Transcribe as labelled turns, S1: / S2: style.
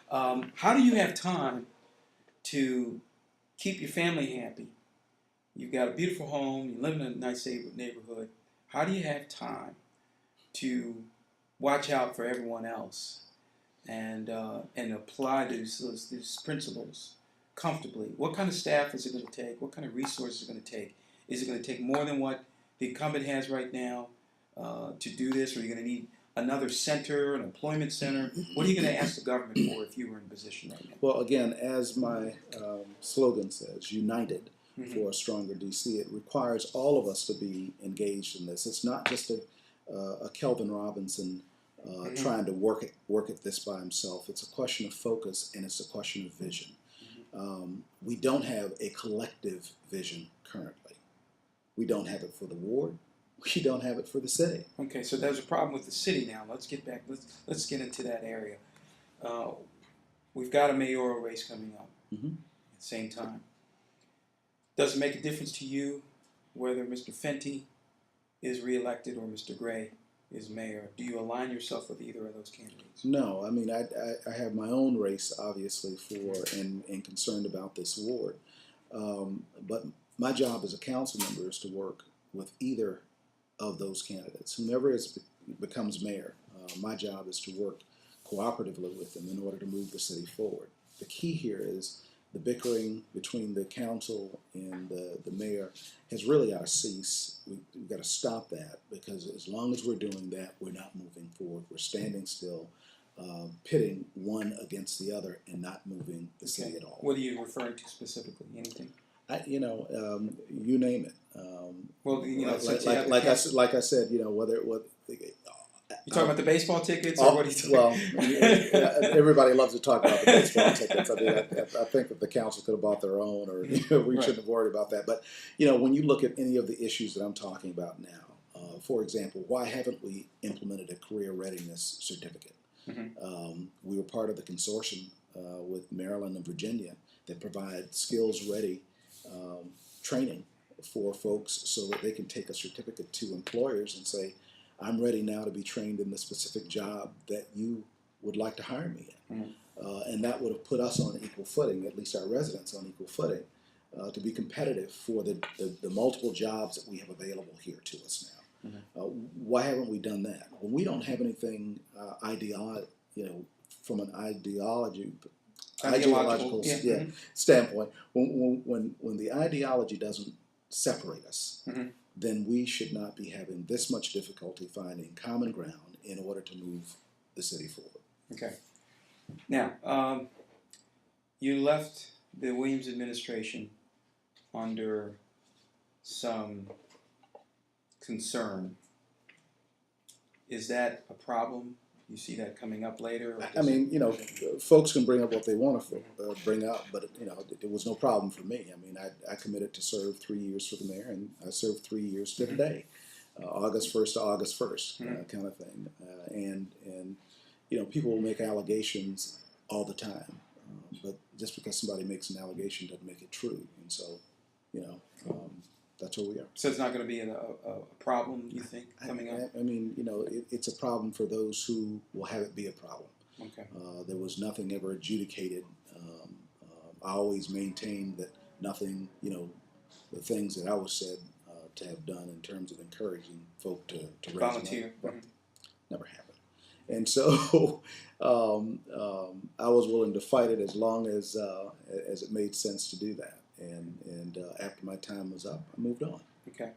S1: How do you have time to keep your family happy? You've got a beautiful home. You live in a nice neighborhood. How do you have time to watch out for everyone else and apply these principles comfortably? What kind of staff is it going to take? What kind of resources is it going to take? Is it going to take more than what the incumbent has right now to do this, or are you going to need another center, an employment center? What are you going to ask the government for if you were in position right now?
S2: Well, again, as my slogan says, united for a stronger DC, it requires all of us to be engaged in this. It's not just a Kelvin Robinson trying to work at this by himself. It's a question of focus, and it's a question of vision. We don't have a collective vision currently. We don't have it for the ward. We don't have it for the city.
S1: Okay, so there's a problem with the city now. Let's get back. Let's get into that area. We've got a mayoral race coming up at the same time. Does it make a difference to you whether Mr. Fenty is reelected or Mr. Gray is mayor? Do you align yourself with either of those candidates?
S2: No, I mean, I have my own race, obviously, and concerned about this ward. But my job as a council member is to work with either of those candidates. Whomever becomes mayor, my job is to work cooperatively with them in order to move the city forward. The key here is the bickering between the council and the mayor has really got to cease. We've got to stop that, because as long as we're doing that, we're not moving forward. We're standing still, pitting one against the other and not moving the city at all.
S1: What are you referring to specifically? Anything?
S2: You name it.
S1: Well,
S2: like I said, whether
S1: you talking about the baseball tickets, or what are you talking
S2: about? Well, everybody loves to talk about the baseball tickets. I mean, I think that the council could have bought their own, or we shouldn't have worried about that. But when you look at any of the issues that I'm talking about now, for example, why haven't we implemented a career readiness certificate? We were part of the consortium with Maryland and Virginia that provide skills-ready training for folks so that they can take a certificate to employers and say, I'm ready now to be trained in the specific job that you would like to hire me in. And that would have put us on equal footing, at least our residents on equal footing, to be competitive for the multiple jobs that we have available here to us now. Why haven't we done that? Well, we don't have anything from an ideological standpoint. When the ideology doesn't separate us, then we should not be having this much difficulty finding common ground in order to move the city forward.
S1: Okay. Now, you left the Williams administration under some concern. Is that a problem? You see that coming up later?
S2: I mean, folks can bring up what they want to bring up, but it was no problem for me. I mean, I committed to serve 3 years for the mayor, and I served 3 years to today, August 1st to August 1st, kind of thing. And people will make allegations all the time, but just because somebody makes an allegation doesn't make it true. And so, that's where we are.
S1: So it's not going to be a problem, you think, coming up?
S2: I mean, it's a problem for those who will have it be a problem.
S1: Okay.
S2: There was nothing ever adjudicated. I always maintained that nothing, the things that I was said to have done in terms of encouraging folk to raise
S1: volunteer,
S2: never happened. And so I was willing to fight it as long as it made sense to do that. And after my time was up, I moved on.
S1: Okay.